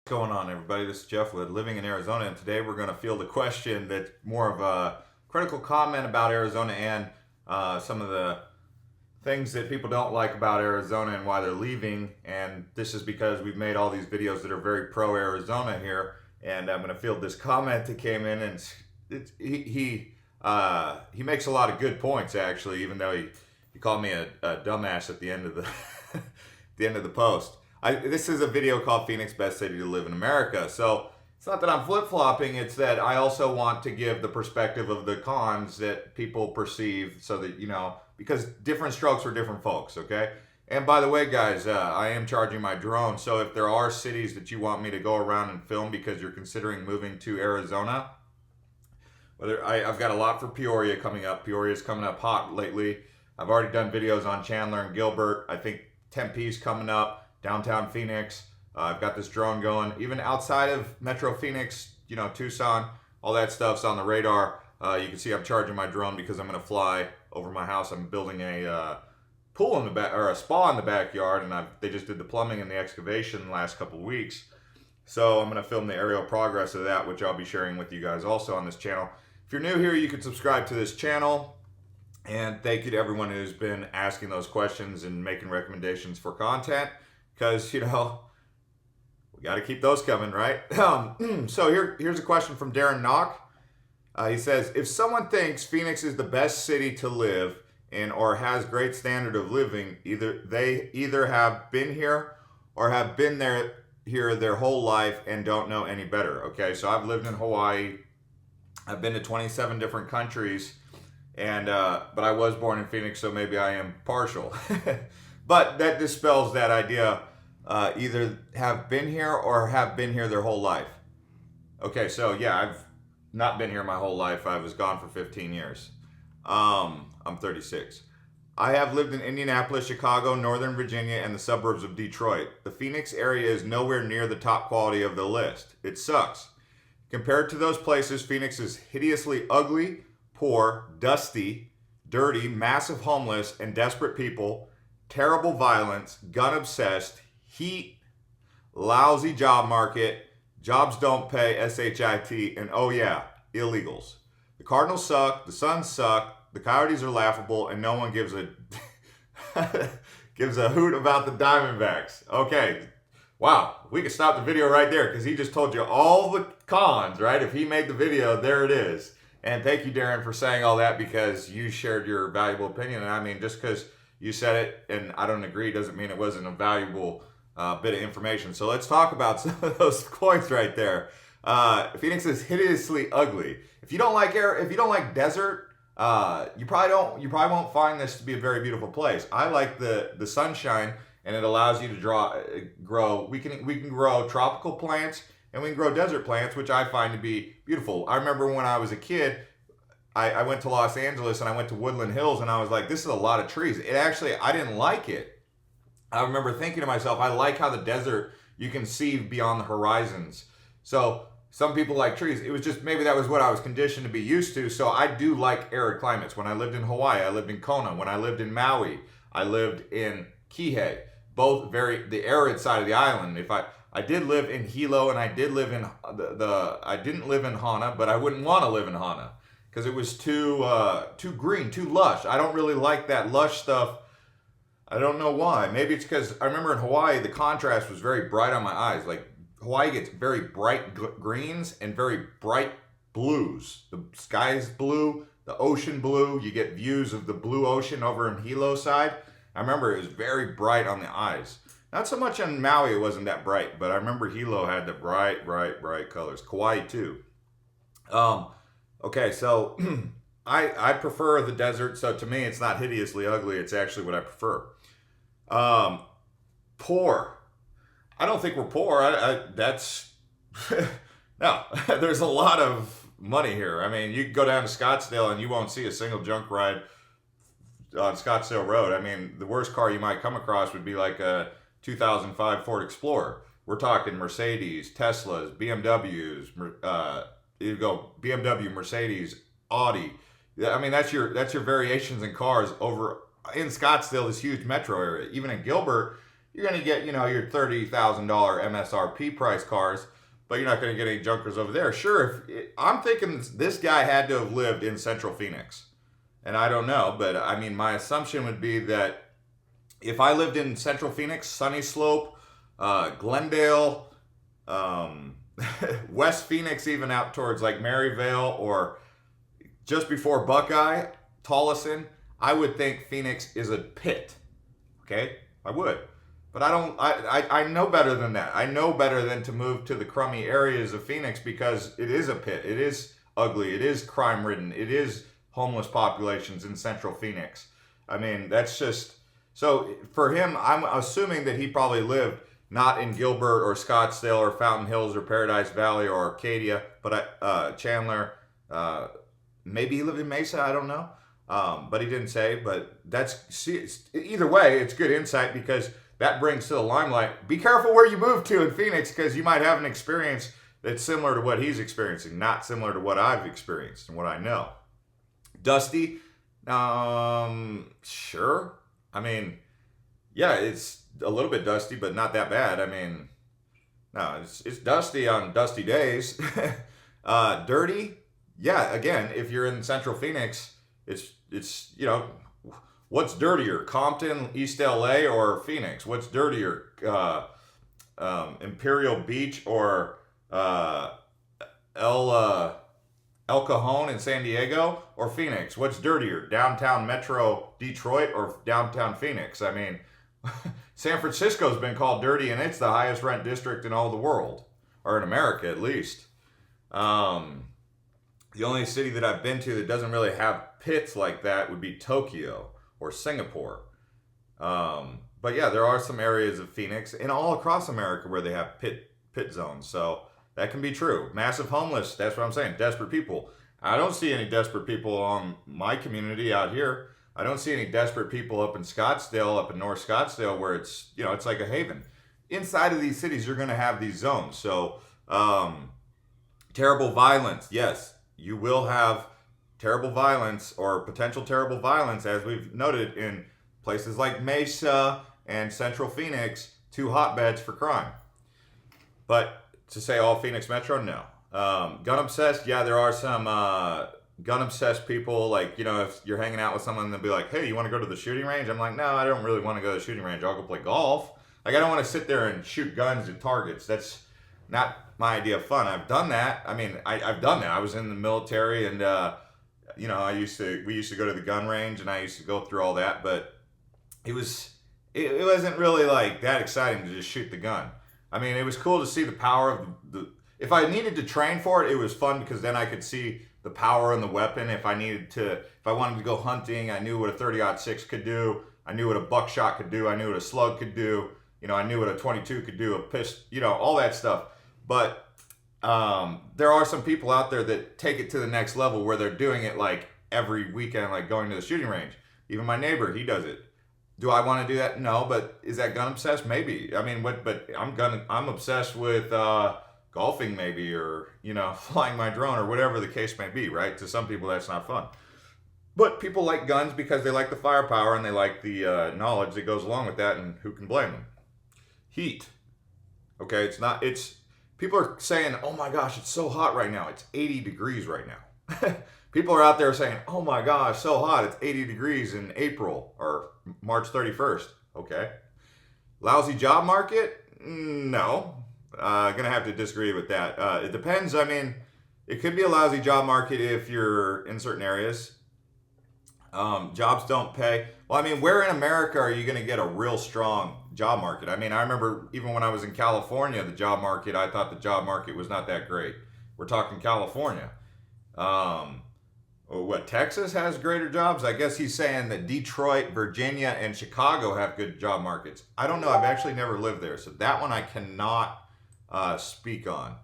Going on, everybody? This is Jeff Wood, living in Arizona, and today we're going to field a question that's more of a critical comment about Arizona and some of the things that people don't like about Arizona and why they're leaving. And this is because we've made all these videos that are very pro Arizona here, and I'm going to field this comment that came in, and he makes a lot of good points actually, even though he called me a dumbass at the end of the the end of the post. This is a video called Phoenix Best City to Live in America. So it's not that I'm flip-flopping, it's that I also want to give the perspective of the cons that people perceive so that, because different strokes for different folks, okay? And by the way, guys, I am charging my drone. So if there are cities that you want me to go around and film because you're considering moving to Arizona, I've got a lot for Peoria coming up. Peoria's coming up hot lately. I've already done videos on Chandler and Gilbert. I think Tempe's coming up. Downtown Phoenix. I've got this drone going. Even outside of Metro Phoenix, Tucson, all that stuff's on the radar. You can see I'm charging my drone because I'm going to fly over my house. I'm building a pool in the back, or a spa in the backyard, and they just did the plumbing and the excavation the last couple weeks. So I'm going to film the aerial progress of that, which I'll be sharing with you guys also on this channel. If you're new here, you can subscribe to this channel. And thank you to everyone who's been asking those questions and making recommendations for content. Because, we got to keep those coming, right? So here's a question from Darren Knock. He says, if someone thinks Phoenix is the best city to live in or has great standard of living, they either have been here or have been here their whole life and don't know any better. Okay, so I've lived in Hawaii. I've been to 27 different countries, and but I was born in Phoenix, so maybe I am partial. But that dispels that idea. Either have been here or have been here their whole life. Okay, so yeah, I've not been here my whole life. I was gone for 15 years. I'm 36. I have lived in Indianapolis, Chicago, Northern Virginia, and the suburbs of Detroit. The Phoenix area is nowhere near the top quality of the list. It sucks. Compared to those places, Phoenix is hideously ugly, poor, dusty, dirty, massive homeless, and desperate people, terrible violence, gun obsessed, heat, lousy job market, jobs don't pay, SHIT, and oh yeah, illegals. The Cardinals suck, the Suns suck, the Coyotes are laughable, and no one gives a gives a hoot about the Diamondbacks. Okay, wow, we could stop the video right there because he just told you all the cons, right? If he made the video, there it is. And thank you, Darren, for saying all that because you shared your valuable opinion. And I mean, just because you said it and I don't agree doesn't mean it wasn't a valuable bit of information. So let's talk about some of those points right there. Phoenix is hideously ugly. If you don't like desert, you probably won't find this to be a very beautiful place. I like the sunshine, and it allows you to grow. We can grow tropical plants and we can grow desert plants, which I find to be beautiful. I remember when I was a kid, I went to Los Angeles and I went to Woodland Hills, and I was like, this is a lot of trees. I didn't like it. I remember thinking to myself, I like how the desert, you can see beyond the horizons. So some people like trees. It was just, maybe that was what I was conditioned to be used to. So I do like arid climates. When I lived in Hawaii, I lived in Kona. When I lived in Maui, I lived in Kihei. Both the arid side of the island. I did live in Hilo, and I did live in I didn't live in Hana, but I wouldn't want to live in Hana because it was too green, too lush. I don't really like that lush stuff. I don't know why. Maybe it's because I remember in Hawaii, the contrast was very bright on my eyes. Like Hawaii gets very bright greens and very bright blues. The sky's blue, the ocean blue. You get views of the blue ocean over in Hilo side. I remember it was very bright on the eyes. Not so much on Maui, it wasn't that bright, but I remember Hilo had the bright, bright, bright colors. Kauai too. Okay, so I prefer the desert. So to me, it's not hideously ugly. It's actually what I prefer. Poor. I don't think we're poor. That's no. There's a lot of money here. I mean, you can go down to Scottsdale and you won't see a single junk ride on Scottsdale Road. I mean, the worst car you might come across would be like a 2005 Ford Explorer. We're talking Mercedes, Teslas, BMWs. You go BMW, Mercedes, Audi. I mean, that's your variations in cars over in Scottsdale, this huge metro area. Even in Gilbert, you're going to get, you know, your $30,000 MSRP price cars, but you're not going to get any junkers over there. Sure, I'm thinking this guy had to have lived in Central Phoenix. And I don't know, but I mean, my assumption would be that if I lived in Central Phoenix, Sunny Slope, Glendale, West Phoenix, even out towards like Maryvale or just before Buckeye, Tolleson, I would think Phoenix is a pit. Okay? I would. But I know better than that. I know better than to move to the crummy areas of Phoenix because it is a pit. It is ugly. It is crime ridden. It is homeless populations in Central Phoenix. I mean, that's just, so for him, I'm assuming that he probably lived not in Gilbert or Scottsdale or Fountain Hills or Paradise Valley or Arcadia, but Chandler, maybe he lived in Mesa, I don't know. But he didn't say, but either way, it's good insight because that brings to the limelight, be careful where you move to in Phoenix because you might have an experience that's similar to what he's experiencing, not similar to what I've experienced and what I know. Dusty, sure. I mean, yeah, it's a little bit dusty, but not that bad. I mean, no, it's dusty on dusty days. Dirty, yeah, again, if you're in Central Phoenix, it's you know, what's dirtier, Compton, East LA, or Phoenix? What's dirtier, Imperial Beach or El Cajon in San Diego or Phoenix? What's dirtier, downtown Metro Detroit or downtown Phoenix? I mean, San Francisco's been called dirty, and it's the highest rent district in all the world, or in America at least. The only city that I've been to that doesn't really have pits like that would be Tokyo or Singapore. But yeah, there are some areas of Phoenix and all across America where they have pit zones. So that can be true. Massive homeless, that's what I'm saying. Desperate people. I don't see any desperate people on my community out here. I don't see any desperate people up in Scottsdale, up in North Scottsdale, where it's, you know, it's like a haven. Inside of these cities, you're going to have these zones. So, terrible violence. Yes, you will have terrible violence or potential terrible violence, as we've noted in places like Mesa and Central Phoenix, two hotbeds for crime. But to say all Phoenix Metro, no. Gun obsessed, yeah, there are some gun obsessed people. Like, you know, if you're hanging out with someone and they'll be like, hey, you want to go to the shooting range? I'm like, no, I don't really want to go to the shooting range. I'll go play golf. Like, I don't want to sit there and shoot guns at targets. That's not my idea of fun. I've done that. I mean, I've done that. I was in the military, and you know, we used to go to the gun range, and I used to go through all that. But it wasn't really like that exciting to just shoot the gun. I mean, it was cool to see the power of the. If I needed to train for it, it was fun because then I could see the power in the weapon. If I wanted to go hunting, I knew what a 30-06 could do. I knew what a buckshot could do. I knew what a slug could do. You know, I knew what a 22 could do, a pistol, you know, all that stuff. But there are some people out there that take it to the next level where they're doing it like every weekend, like going to the shooting range. Even my neighbor, he does it. Do I want to do that? No, but is that gun obsessed? Maybe. I mean, but I'm obsessed with golfing maybe, or, you know, flying my drone or whatever the case may be, right? To some people, that's not fun. But people like guns because they like the firepower and they like the knowledge that goes along with that, and who can blame them? Heat. Okay, people are saying, oh my gosh, it's so hot right now. It's 80 degrees right now. People are out there saying, oh my gosh, so hot. It's 80 degrees in April or March 31st. Okay. Lousy job market? No. Gonna have to disagree with that. It depends. I mean, it could be a lousy job market if you're in certain areas. Jobs don't pay. Well, I mean, where in America are you going to get a real strong job market? I mean, I remember even when I was in California, I thought the job market was not that great. We're talking California. Texas has greater jobs? I guess he's saying that Detroit, Virginia, and Chicago have good job markets. I don't know. I've actually never lived there, so that one I cannot speak on.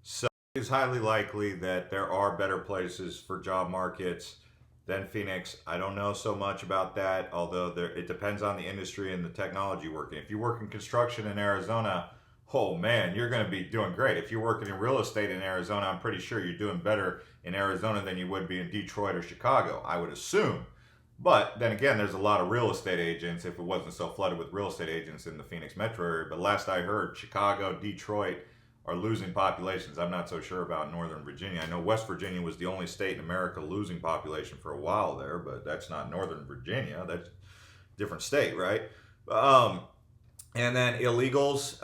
So it is highly likely that there are better places for job markets than Phoenix. I don't know so much about that, although it depends on the industry and the technology working. If you work in construction in Arizona, oh man, you're going to be doing great. If you're working in real estate in Arizona, I'm pretty sure you're doing better in Arizona than you would be in Detroit or Chicago, I would assume. But then again, there's a lot of real estate agents, if it wasn't so flooded with real estate agents in the Phoenix metro area. But last I heard, Chicago, Detroit are losing populations. I'm not so sure about Northern Virginia. I know West Virginia was the only state in America losing population for a while there, but that's not Northern Virginia. That's a different state, right? Um, and then illegals.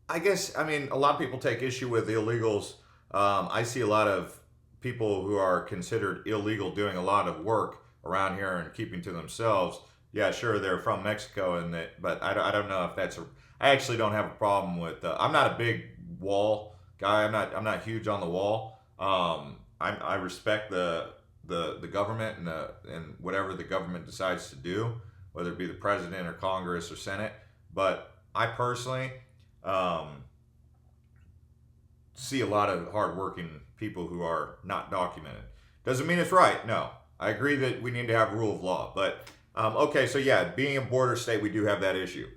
I guess, I mean, a lot of people take issue with illegals. I see a lot of people who are considered illegal doing a lot of work around here and keeping to themselves. Yeah, sure, they're from Mexico, and but I don't know if that's a. I actually don't have a problem with. I'm not a big wall guy. I'm not huge on the wall. I respect the government and whatever the government decides to do, whether it be the president or Congress or Senate. But I personally see a lot of hardworking people who are not documented. Doesn't mean it's right. No, I agree that we need to have a rule of law. But okay, so yeah, being a border state, we do have that issue.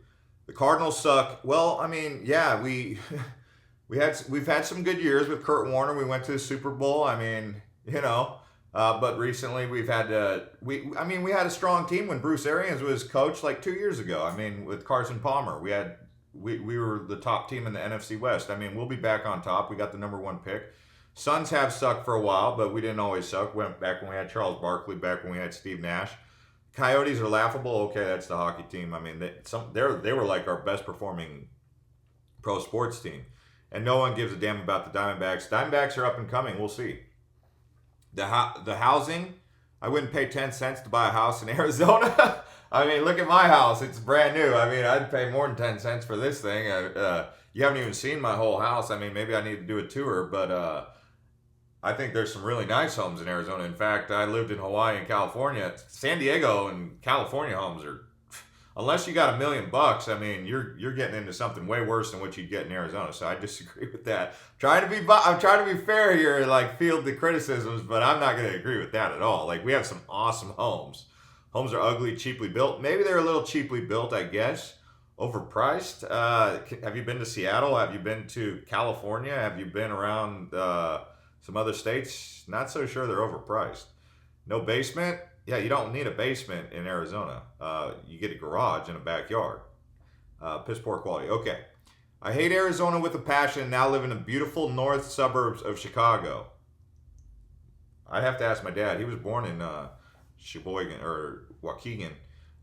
The Cardinals suck. Well, I mean, yeah, we've had some good years with Kurt Warner. We went to the Super Bowl. I mean, but recently we've had we had a strong team when Bruce Arians was coach like 2 years ago. I mean, with Carson Palmer, we were the top team in the NFC West. I mean, we'll be back on top. We got the number 1 pick. Suns have sucked for a while, but we didn't always suck. Went back when we had Charles Barkley, back when we had Steve Nash. Coyotes are laughable. Okay, that's the hockey team. I mean, they were like our best performing pro sports team, and no one gives a damn about the Diamondbacks. Diamondbacks are up and coming. We'll see. The housing, I wouldn't pay 10 cents to buy a house in Arizona. I mean, look at my house. It's brand new. I mean, I'd pay more than 10 cents for this thing. You haven't even seen my whole house. I mean, maybe I need to do a tour, but I think there's some really nice homes in Arizona. In fact, I lived in Hawaii and California. San Diego and California homes are, unless you got $1 million, I mean, you're getting into something way worse than what you'd get in Arizona. So I disagree with that. I'm trying to be fair here, like field the criticisms, but I'm not going to agree with that at all. Like, we have some awesome homes. Homes are ugly, cheaply built. Maybe they're a little cheaply built, I guess. Overpriced. Have you been to Seattle? Have you been to California? Have you been around some other states? Not so sure they're overpriced. No basement? Yeah, you don't need a basement in Arizona. You get a garage and a backyard. Piss poor quality. Okay. I hate Arizona with a passion. Now live in the beautiful north suburbs of Chicago. I'd have to ask my dad. He was born in Sheboygan or Waukegan.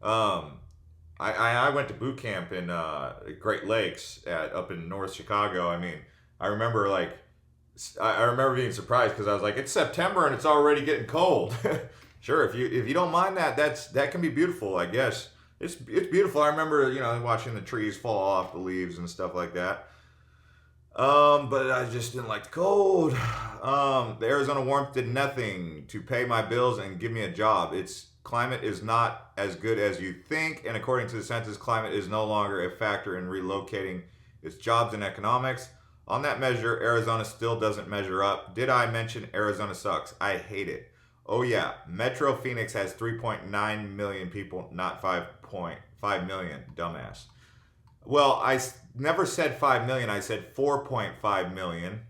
I went to boot camp in Great Lakes up in North Chicago. I mean, I remember being surprised because I was like, it's September and it's already getting cold. Sure, if you don't mind that can be beautiful, I guess. It's beautiful. I remember watching the trees fall off the leaves and stuff like that. But I just didn't like the cold. The Arizona warmth did nothing to pay my bills and give me a job. Its climate is not as good as you think, and according to the census, climate is no longer a factor in relocating its jobs and economics. On that measure, Arizona still doesn't measure up. Did I mention Arizona sucks? I hate it. Oh yeah, Metro Phoenix has 3.9 million people, not 5.5 million, dumbass. Well, I never said 5 million, I said 4.5 million.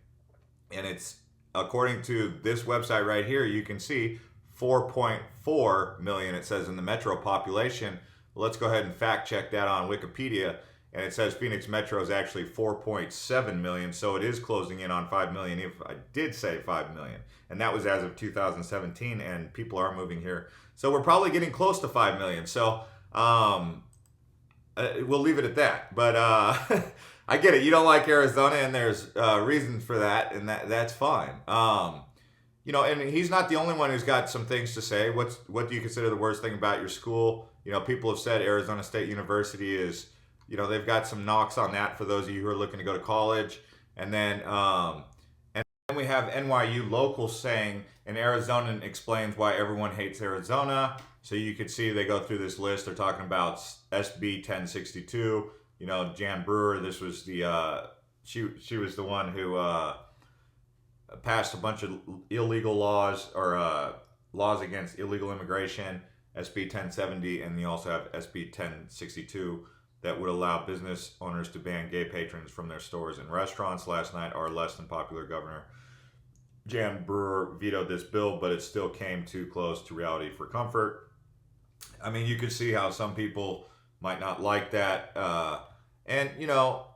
And it's, according to this website right here, you can see 4.4 million, it says, in the metro population. Well, let's go ahead and fact check that on Wikipedia. And it says Phoenix Metro is actually 4.7 million, so it is closing in on 5 million, if I did say 5 million. And that was as of 2017, and people are moving here. So we're probably getting close to 5 million. So we'll leave it at that. But I get it. You don't like Arizona, and there's reasons for that, and that's fine. And he's not the only one who's got some things to say. What do you consider the worst thing about your school? People have said Arizona State University is, they've got some knocks on that for those of you who are looking to go to college. And then we have NYU locals saying an Arizonan explains why everyone hates Arizona. So you could see they go through this list. They're talking about SB 1062. Jan Brewer. This was the she was the one who passed a bunch of illegal laws or laws against illegal immigration. SB 1070, and you also have SB 1062. That would allow business owners to ban gay patrons from their stores and restaurants. Last night, our less than popular governor Jan Brewer vetoed this bill, but it still came too close to reality for comfort. I mean, you could see how some people might not like that, and you know,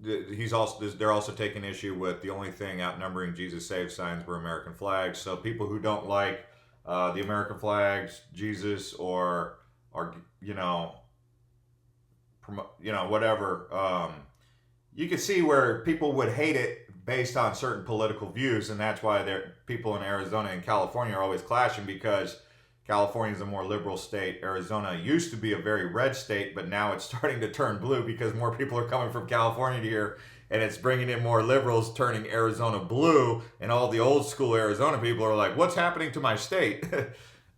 they're also taking issue with the only thing outnumbering Jesus saves signs were American flags. So people who don't like the American flags, Jesus, or you know, whatever. You can see where people would hate it based on certain political views, and that's why people in Arizona and California are always clashing, because California is a more liberal state. Arizona used to be a very red state, but now it's starting to turn blue because more people are coming from California here, and it's bringing in more liberals, turning Arizona blue. And all the old school Arizona people are like, "What's happening to my state?"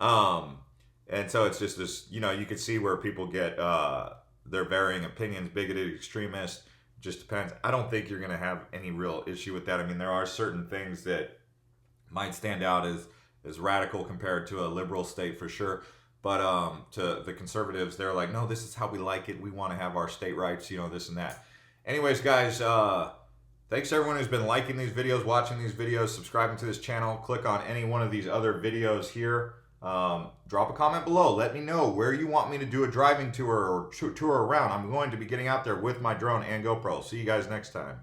And so it's just this, you know, you can see where people get their varying opinions, bigoted, extremist. Just depends. I don't think you're going to have any real issue with that. I mean, there are certain things that might stand out as radical compared to a liberal state for sure. But to the conservatives, they're like, no, this is how we like it. We want to have our state rights, you know, this and that. Anyways, guys, thanks to everyone who's been liking these videos, watching these videos, subscribing to this channel. Click on any one of these other videos here. Drop a comment below. Let me know where you want me to do a driving tour or tour around. I'm going to be getting out there with my drone and GoPro. See you guys next time.